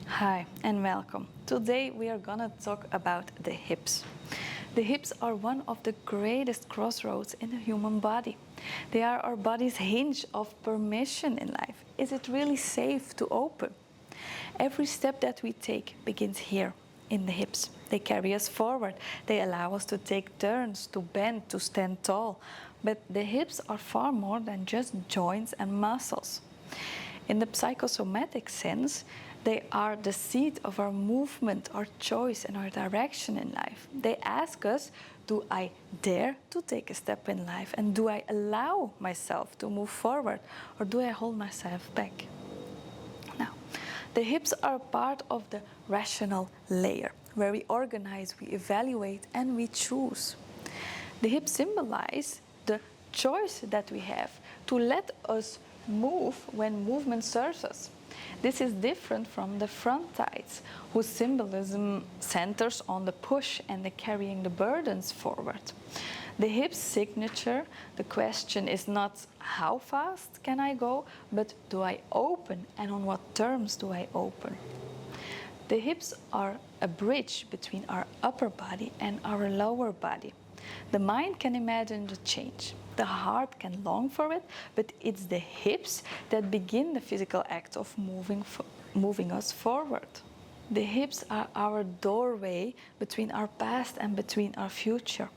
Hi and welcome. Today we are gonna talk about the hips. The hips are one of the greatest crossroads in the human body. They are our body's hinge of permission in life. Is it really safe to open? Every step that we take begins here in the hips. They carry us forward. They allow us to take turns, to bend, to stand tall. But the hips are far more than just joints and muscles. In the psychosomatic sense, they are the seat of our movement, our choice, and our direction in life. They ask us, do I dare to take a step in life? And do I allow myself to move forward? Or do I hold myself back? Now, the hips are part of the rational layer, where we organize, we evaluate, and we choose. The hips symbolize the choice that we have to let us move when movement serves us. This is different from the front thighs, whose symbolism centers on the push and the carrying the burdens forward. The hips signature, the question is not how fast can I go, but do I open, and on what terms do I open? The hips are a bridge between our upper body and our lower body. The mind can imagine the change. The heart can long for it, but it's the hips that begin the physical act of moving us forward. The hips are our doorway between our past and between our future.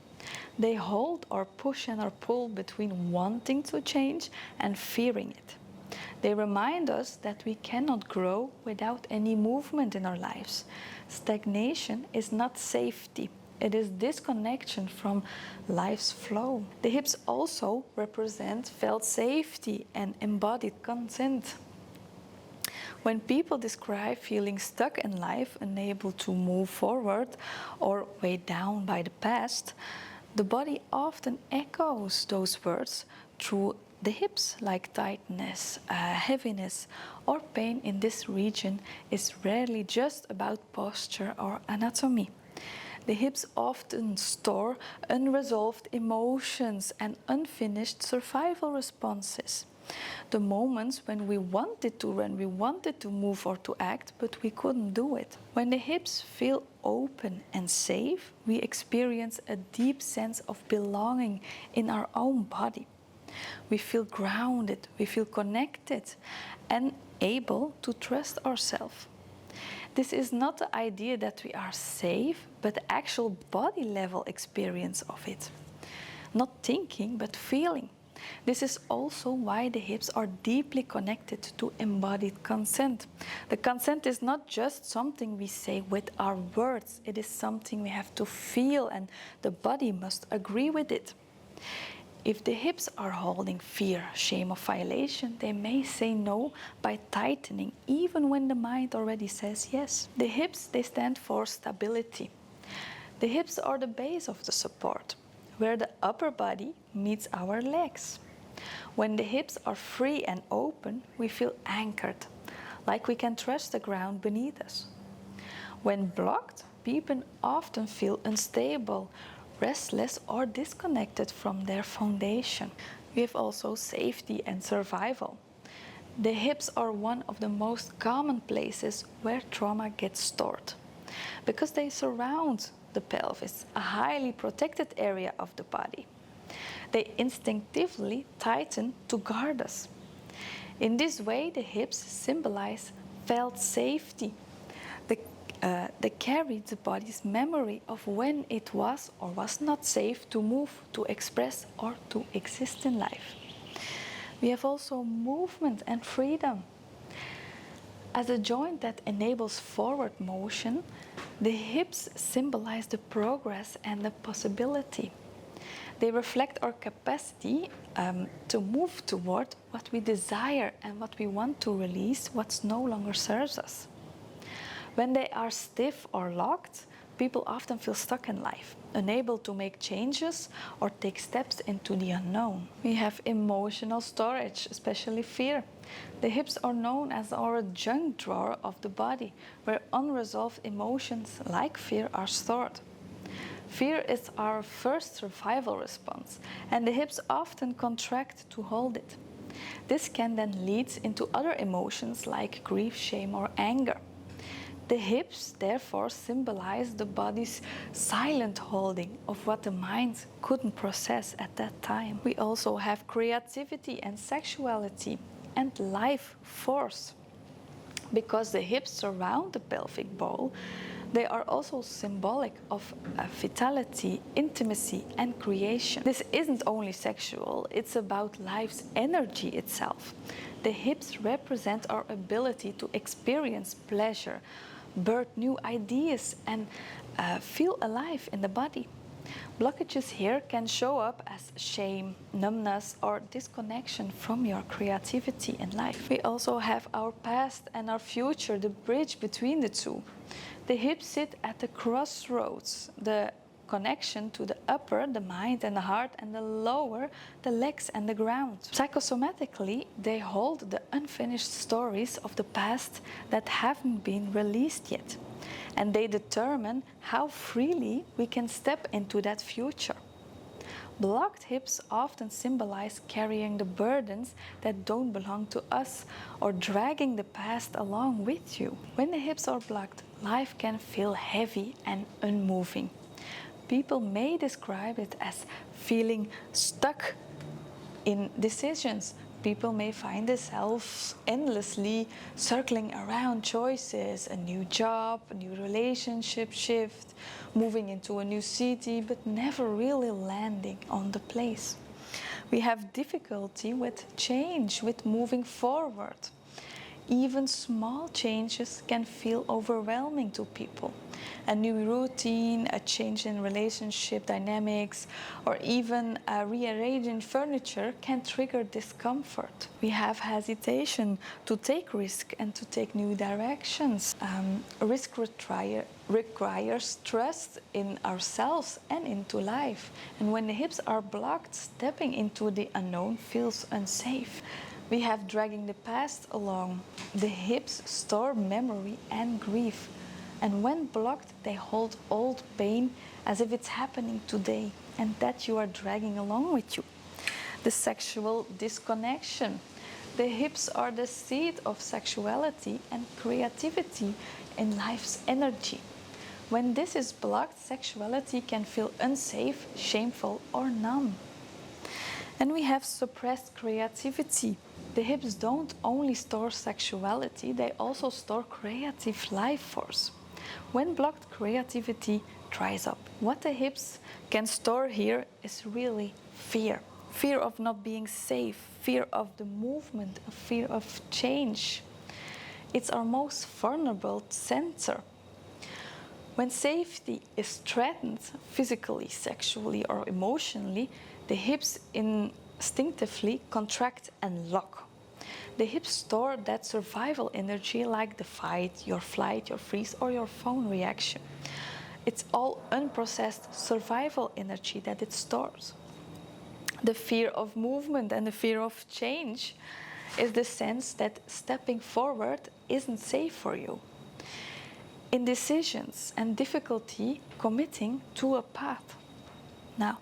They hold or push and or pull between wanting to change and fearing it. They remind us that we cannot grow without any movement in our lives. Stagnation is not safety. It is disconnection from life's flow. The hips also represent felt safety and embodied consent. When people describe feeling stuck in life, unable to move forward, or weighed down by the past, the body often echoes those words through the hips, like tightness, heaviness, or pain in this region is rarely just about posture or anatomy. The hips often store unresolved emotions and unfinished survival responses. The moments when we wanted to run, we wanted to move or to act, but we couldn't do it. When the hips feel open and safe, we experience a deep sense of belonging in our own body. We feel grounded, we feel connected, and able to trust ourselves. This is not the idea that we are safe, but the actual body level experience of it. Not thinking, but feeling. This is also why the hips are deeply connected to embodied consent. The consent is not just something we say with our words, it is something we have to feel, and the body must agree with it. If the hips are holding fear, shame, or violation, they may say no by tightening, even when the mind already says yes. The hips, they stand for stability. The hips are the base of the support, where the upper body meets our legs. When the hips are free and open, we feel anchored, like we can trust the ground beneath us. When blocked, people often feel unstable, restless, or disconnected from their foundation. We have also safety and survival. The hips are one of the most common places where trauma gets stored, because they surround the pelvis, a highly protected area of the body. They instinctively tighten to guard us. In this way, the hips symbolize felt safety. They carry the body's memory of when it was or was not safe to move, to express, or to exist in life. We have also movement and freedom. As a joint that enables forward motion, the hips symbolize the progress and the possibility. They reflect our capacity to move toward what we desire and what we want to release, what no longer serves us. When they are stiff or locked, people often feel stuck in life, unable to make changes or take steps into the unknown. We have emotional storage, especially fear. The hips are known as our junk drawer of the body, where unresolved emotions like fear are stored. Fear is our first survival response, and the hips often contract to hold it. This can then lead into other emotions like grief, shame, or anger. The hips therefore symbolize the body's silent holding of what the mind couldn't process at that time. We also have creativity and sexuality and life force. Because the hips surround the pelvic bowl, they are also symbolic of vitality, intimacy, and creation. This isn't only sexual, it's about life's energy itself. The hips represent our ability to experience pleasure, birth new ideas, and feel alive in the body. Blockages here can show up as shame, numbness, or disconnection from your creativity in life. We also have our past and our future, the bridge between the two. The hips sit at the crossroads, the connection to the upper, the mind and the heart, and the lower, the legs and the ground. Psychosomatically, they hold the unfinished stories of the past that haven't been released yet. And they determine how freely we can step into that future. Blocked hips often symbolize carrying the burdens that don't belong to us or dragging the past along with you. When the hips are blocked, life can feel heavy and unmoving. People may describe it as feeling stuck in decisions. People may find themselves endlessly circling around choices, a new job, a new relationship shift, moving into a new city, but never really landing on the place. We have difficulty with change, with moving forward. Even small changes can feel overwhelming to people. A new routine, a change in relationship dynamics, or even rearranging furniture can trigger discomfort. We have hesitation to take risk and to take new directions. Risk requires trust in ourselves and into life. And when the hips are blocked, stepping into the unknown feels unsafe. We have dragging the past along. The hips store memory and grief. And when blocked, they hold old pain as if it's happening today and that you are dragging along with you. The sexual disconnection. The hips are the seat of sexuality and creativity in life's energy. When this is blocked, sexuality can feel unsafe, shameful, or numb. And we have suppressed creativity. The hips don't only store sexuality, they also store creative life force. When blocked, creativity dries up. What the hips can store here is really fear. Fear of not being safe, fear of the movement, fear of change. It's our most vulnerable center. When safety is threatened, physically, sexually, or emotionally, the hips instinctively contract and lock. The hips store that survival energy like the fight, your flight, your freeze, or your phone reaction. It's all unprocessed survival energy that it stores. The fear of movement and the fear of change is the sense that stepping forward isn't safe for you. Indecisions and difficulty committing to a path. Now,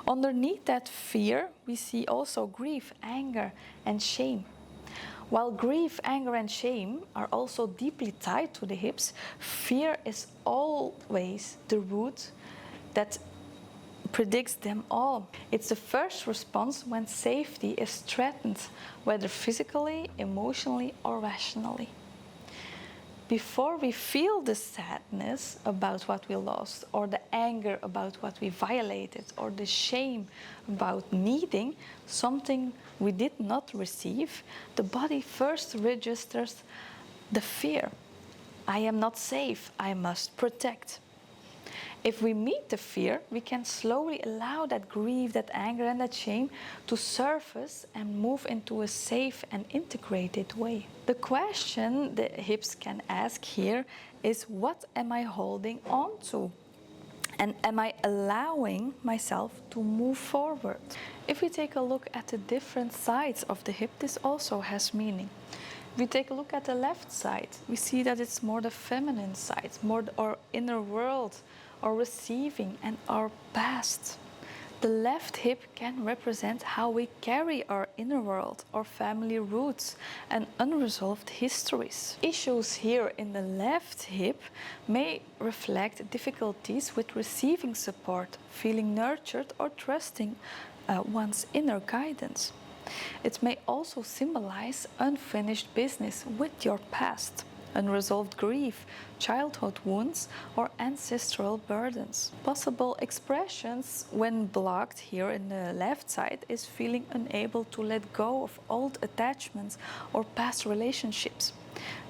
underneath that fear, we see also grief, anger, and shame. While grief, anger, and shame are also deeply tied to the hips, fear is always the root that predicts them all. It's the first response when safety is threatened, whether physically, emotionally, or rationally. Before we feel the sadness about what we lost, or the anger about what we violated, or the shame about needing something we did not receive, the body first registers the fear. I am not safe, I must protect. If we meet the fear, we can slowly allow that grief, that anger, and that shame to surface and move into a safe and integrated way. The question the hips can ask here is, what am I holding on to? And am I allowing myself to move forward? If we take a look at the different sides of the hip, this also has meaning. If we take a look at the left side, we see that it's more the feminine side, more our inner world, our receiving, and our past. The left hip can represent how we carry our inner world, our family roots, and unresolved histories. Issues here in the left hip may reflect difficulties with receiving support, feeling nurtured, or trusting one's inner guidance. It may also symbolize unfinished business with your past, unresolved grief, childhood wounds, or ancestral burdens. Possible expressions when blocked here in the left side is feeling unable to let go of old attachments or past relationships,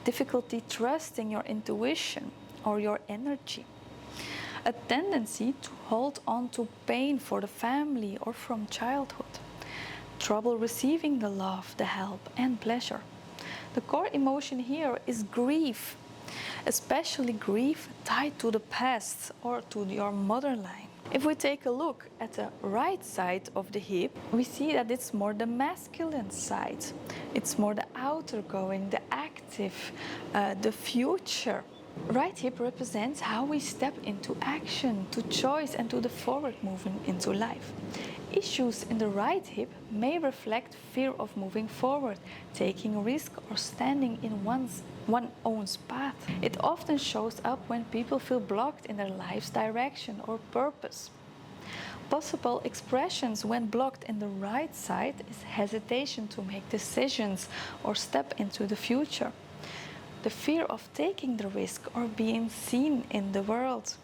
difficulty trusting your intuition or your energy, a tendency to hold on to pain for the family or from childhood, trouble receiving the love, the help, and pleasure. The core emotion here is grief, especially grief tied to the past or to your motherline. If we take a look at the right side of the hip, we see that it's more the masculine side. It's more the outer going, the active, the future. Right hip represents how we step into action, to choice, and to the forward movement into life. Issues in the right hip may reflect fear of moving forward, taking risk, or standing in one's own path. It often shows up when people feel blocked in their life's direction or purpose. Possible expressions when blocked in the right side is hesitation to make decisions or step into the future, the fear of taking the risk or being seen in the world,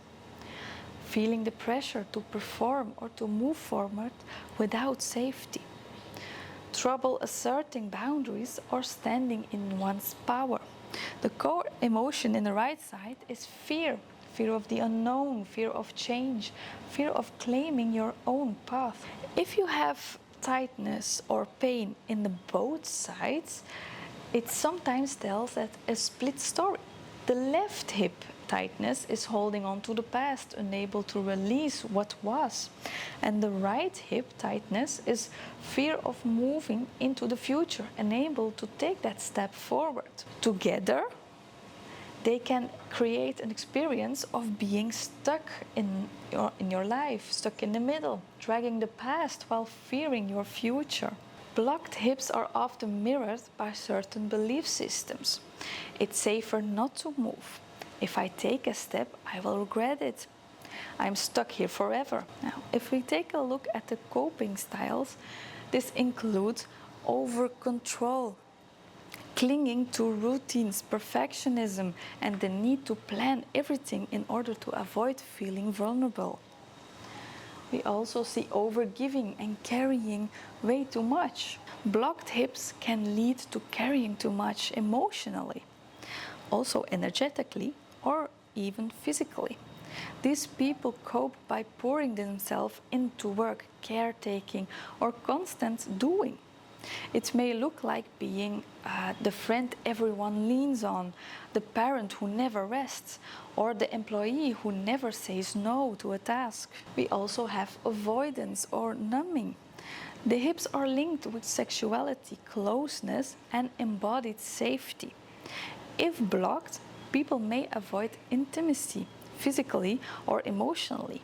feeling the pressure to perform or to move forward without safety, trouble asserting boundaries or standing in one's power. The core emotion in the right side is fear, fear of the unknown, fear of change, fear of claiming your own path. If you have tightness or pain in the both sides, it sometimes tells that a split story. The left hip tightness is holding on to the past, unable to release what was. And the right hip tightness is fear of moving into the future, unable to take that step forward. Together, they can create an experience of being stuck in your life, stuck in the middle, dragging the past while fearing your future. Blocked hips are often mirrored by certain belief systems. It's safer not to move. If I take a step, I will regret it. I'm stuck here forever. Now, if we take a look at the coping styles, this includes over-control, clinging to routines, perfectionism, and the need to plan everything in order to avoid feeling vulnerable. We also see overgiving and carrying way too much. Blocked hips can lead to carrying too much emotionally, also energetically or even physically. These people cope by pouring themselves into work, caretaking, or constant doing. It may look like being the friend everyone leans on, the parent who never rests, or the employee who never says no to a task. We also have avoidance or numbing. The hips are linked with sexuality, closeness, and embodied safety. If blocked, people may avoid intimacy, physically or emotionally.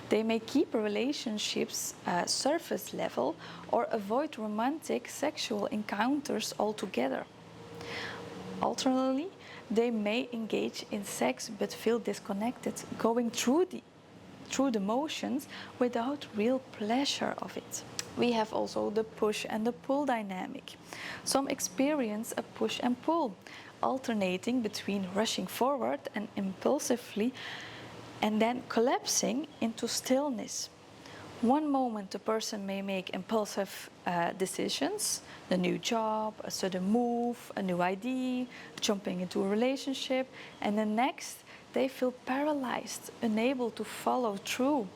They may keep relationships surface level or avoid romantic sexual encounters altogether. Alternatively, they may engage in sex but feel disconnected, going through the motions without real pleasure of it. We have also the push and the pull dynamic. Some experience a push and pull, alternating between rushing forward and impulsively and then collapsing into stillness. One moment the person may make impulsive decisions, a new job, a sudden move, a new idea, jumping into a relationship, and the next they feel paralyzed, unable to follow through.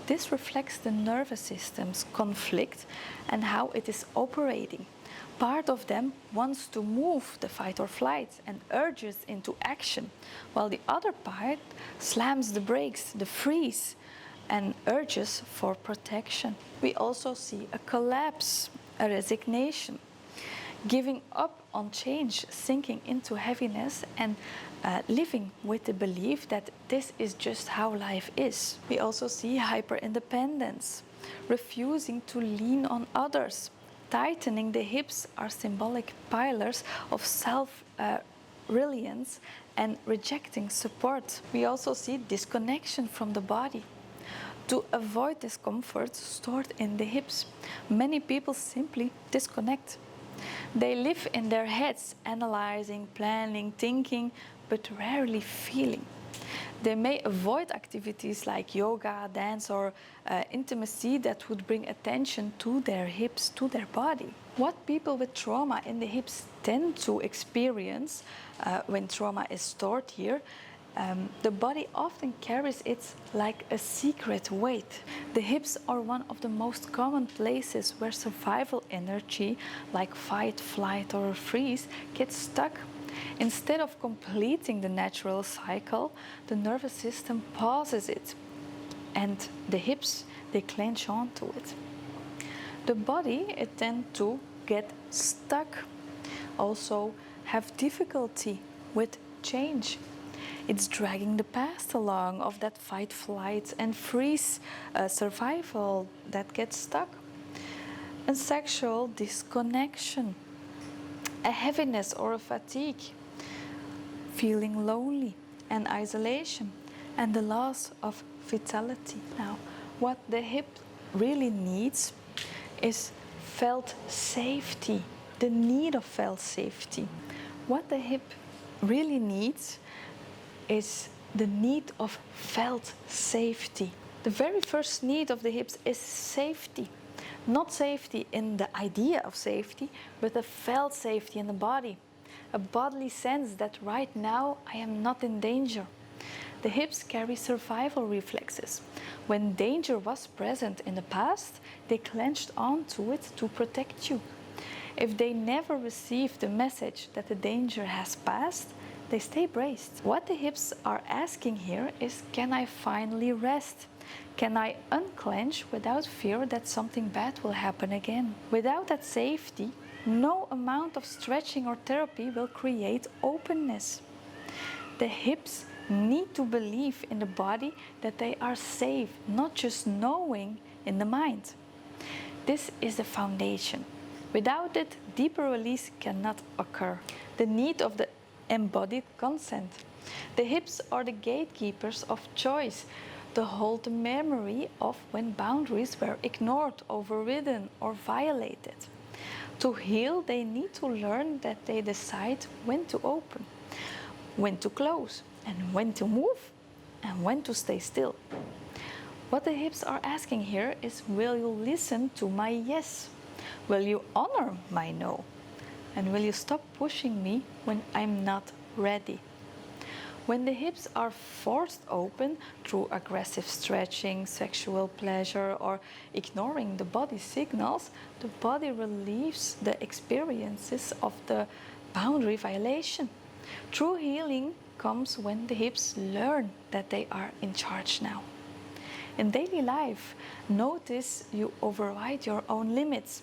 This reflects the nervous system's conflict and how it is operating. Part of them wants to move the fight or flight and urges into action, while the other part slams the brakes, the freeze, and urges for protection. We also see a collapse, a resignation, giving up on change, sinking into heaviness, and living with the belief that this is just how life is. We also see hyper-independence, refusing to lean on others. Tightening the hips are symbolic pillars of self-reliance and rejecting support. We also see disconnection from the body. To avoid discomfort stored in the hips, many people simply disconnect. They live in their heads, analyzing, planning, thinking, but rarely feeling. They may avoid activities like yoga, dance, or intimacy that would bring attention to their hips, to their body. What people with trauma in the hips tend to experience when trauma is stored here, the body often carries it like a secret weight. The hips are one of the most common places where survival energy, like fight, flight, or freeze, gets stuck. Instead of completing the natural cycle, the nervous system pauses it, and the hips, they clench onto it. The body, it tends to get stuck, also have difficulty with change. It's dragging the past along of that fight, flight, and freeze survival that gets stuck. A sexual disconnection, a heaviness or a fatigue, feeling lonely and isolation, and the loss of vitality. Now, what the hip really needs is felt safety, the need of felt safety. What the hip really needs is the need of felt safety. The very first need of the hips is safety. Not safety in the idea of safety, but a felt safety in the body. A bodily sense that right now I am not in danger. The hips carry survival reflexes. When danger was present in the past, they clenched onto it to protect you. If they never receive the message that the danger has passed, they stay braced. What the hips are asking here is, can I finally rest? Can I unclench without fear that something bad will happen again? Without that safety, no amount of stretching or therapy will create openness. The hips need to believe in the body that they are safe, not just knowing in the mind. This is the foundation. Without it, deeper release cannot occur. The need of the embodied consent. The hips are the gatekeepers of choice. They hold the memory of when boundaries were ignored, overridden, or violated. To heal, they need to learn that they decide when to open, when to close, and when to move, and when to stay still. What the hips are asking here is, will you listen to my yes? Will you honor my no? And will you stop pushing me when I'm not ready? When the hips are forced open through aggressive stretching, sexual pleasure, or ignoring the body signals, the body relieves the experiences of the boundary violation. True healing comes when the hips learn that they are in charge now. In daily life, notice you override your own limits.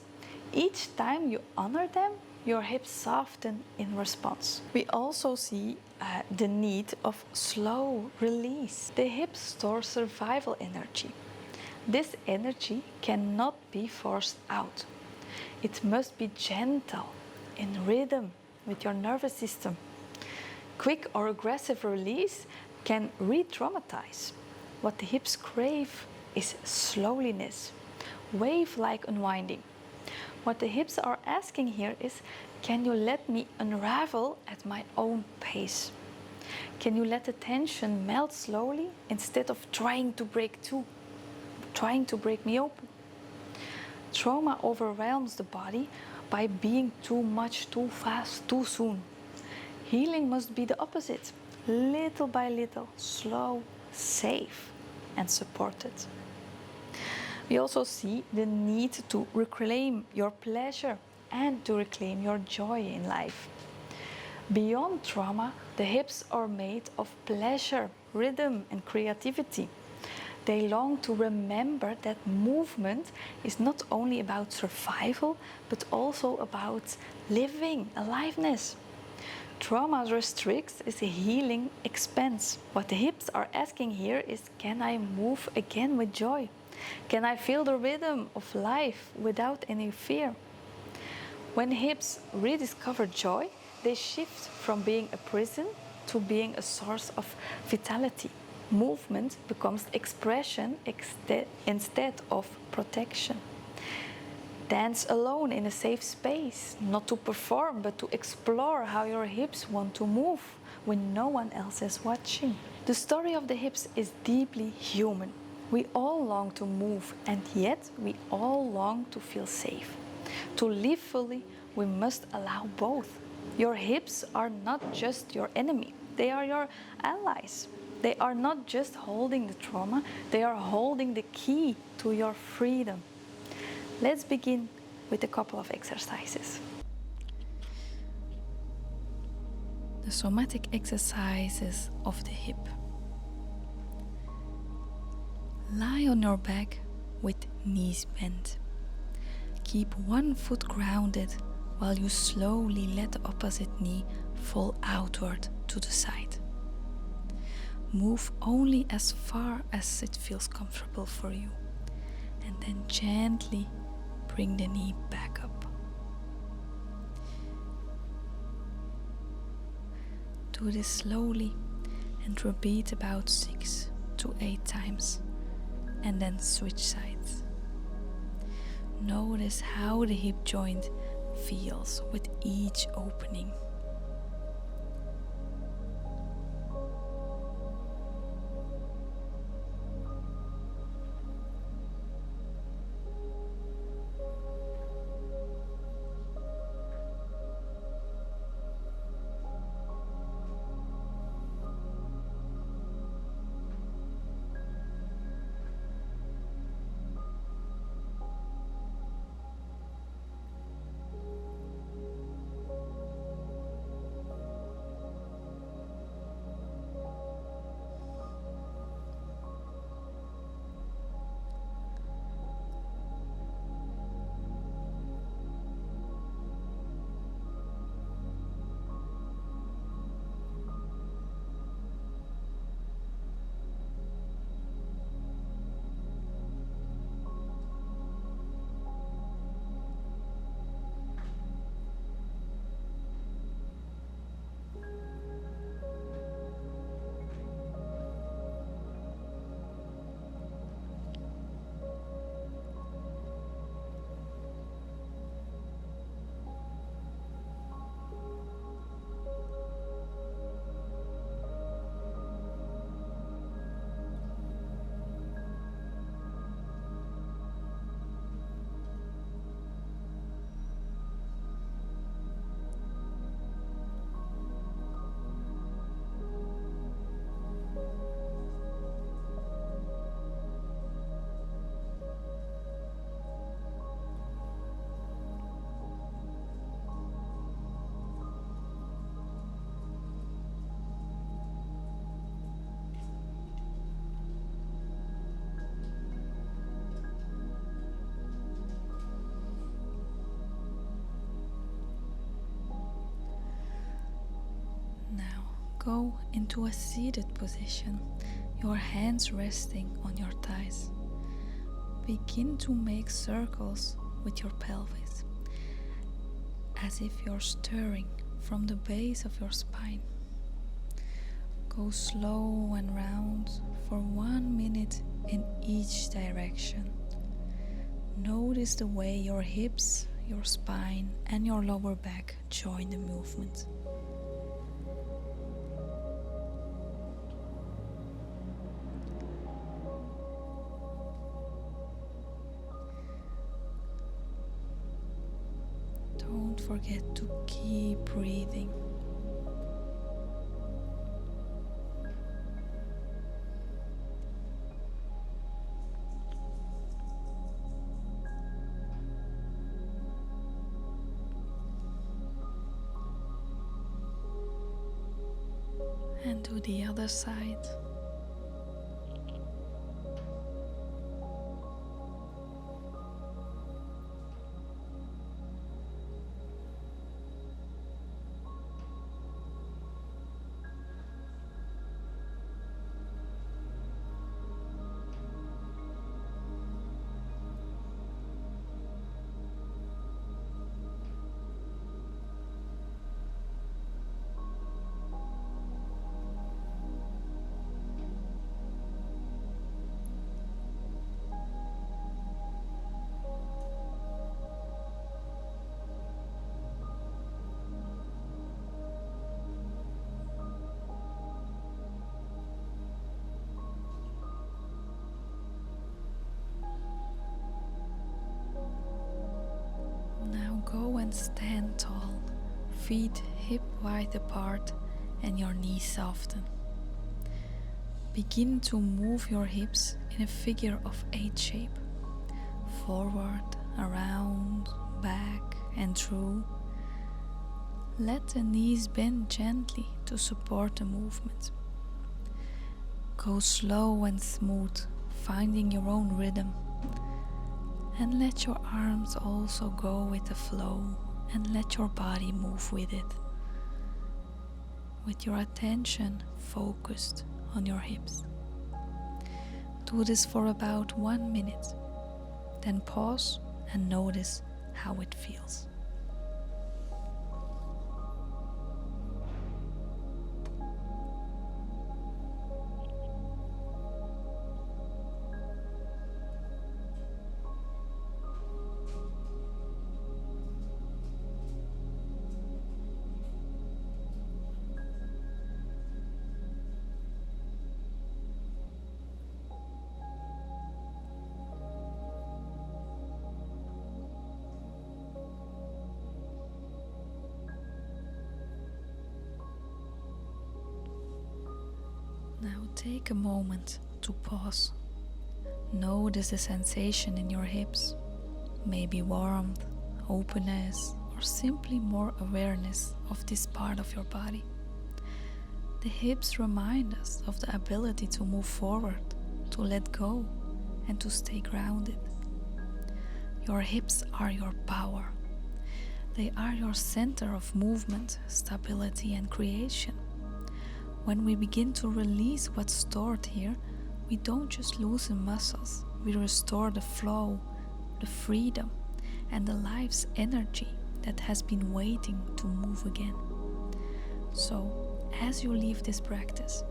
Each time you honor them, your hips soften in response. We also see the need of slow release. The hips store survival energy. This energy cannot be forced out. It must be gentle, in rhythm with your nervous system. Quick or aggressive release can re-traumatize. What the hips crave is slowliness, wave-like unwinding. What the hips are asking here is, can you let me unravel at my own pace? Can you let the tension melt slowly instead of trying to break me open? Trauma overwhelms the body by being too much, too fast, too soon. Healing must be the opposite, little by little, slow, safe, and supported. We also see the need to reclaim your pleasure and to reclaim your joy in life. Beyond trauma, the hips are made of pleasure, rhythm, and creativity. They long to remember that movement is not only about survival, but also about living, aliveness. Trauma restricts is a healing expands. What the hips are asking here is, can I move again with joy? Can I feel the rhythm of life without any fear? When hips rediscover joy, they shift from being a prison to being a source of vitality. Movement becomes expression instead of protection. Dance alone in a safe space, not to perform, but to explore how your hips want to move when no one else is watching. The story of the hips is deeply human. We all long to move, and yet we all long to feel safe. To live fully, we must allow both. Your hips are not just your enemy, they are your allies. They are not just holding the trauma, they are holding the key to your freedom. Let's begin with a couple of exercises. The somatic exercises of the hip. Lie on your back with knees bent. Keep one foot grounded while you slowly let the opposite knee fall outward to the side. Move only as far as it feels comfortable for you, and then gently bring the knee back up. Do this slowly and repeat about 6 to 8 times, and then switch sides. Notice how the hip joint feels with each opening. Go into a seated position, your hands resting on your thighs. Begin to make circles with your pelvis, as if you're stirring from the base of your spine. Go slow and round for 1 minute in each direction. Notice the way your hips, your spine, and your lower back join the movement. Don't forget to keep breathing. And to the other side. stand tall, feet hip wide apart and your knees soften. Begin to move your hips in a figure of 8 shape. Forward, around, back and through. Let the knees bend gently to support the movement. Go slow and smooth, finding your own rhythm. And let your arms also go with the flow and let your body move with it. With your attention focused on your hips. Do this for about 1 minute. Then pause and notice how it feels. Now take a moment to pause. Notice the sensation in your hips, maybe warmth, openness, or simply more awareness of this part of your body. The hips remind us of the ability to move forward, to let go, and to stay grounded. Your hips are your power. They are your center of movement, stability, and creation. When we begin to release what's stored here, we don't just loosen muscles, we restore the flow, the freedom, and the life's energy that has been waiting to move again. So, as you leave this practice,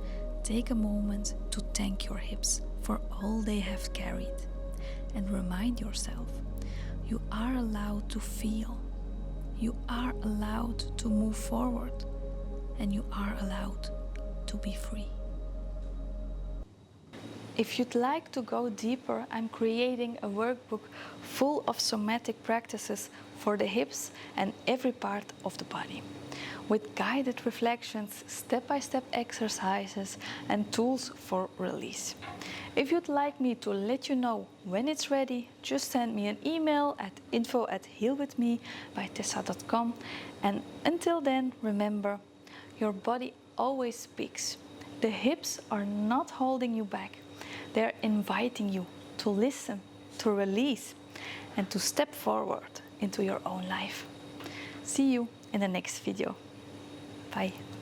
take a moment to thank your hips for all they have carried, and remind yourself, you are allowed to feel, you are allowed to move forward, and you are allowed to be free. If you'd like to go deeper, I'm creating a workbook full of somatic practices for the hips and every part of the body, with guided reflections, step-by-step exercises, and tools for release. If you'd like me to let you know when it's ready, just send me an email at info@healwithme@tessa.com. And until then, remember, your body always speaks. The hips are not holding you back. They're inviting you to listen, to release, and to step forward into your own life. See you in the next video. Bye.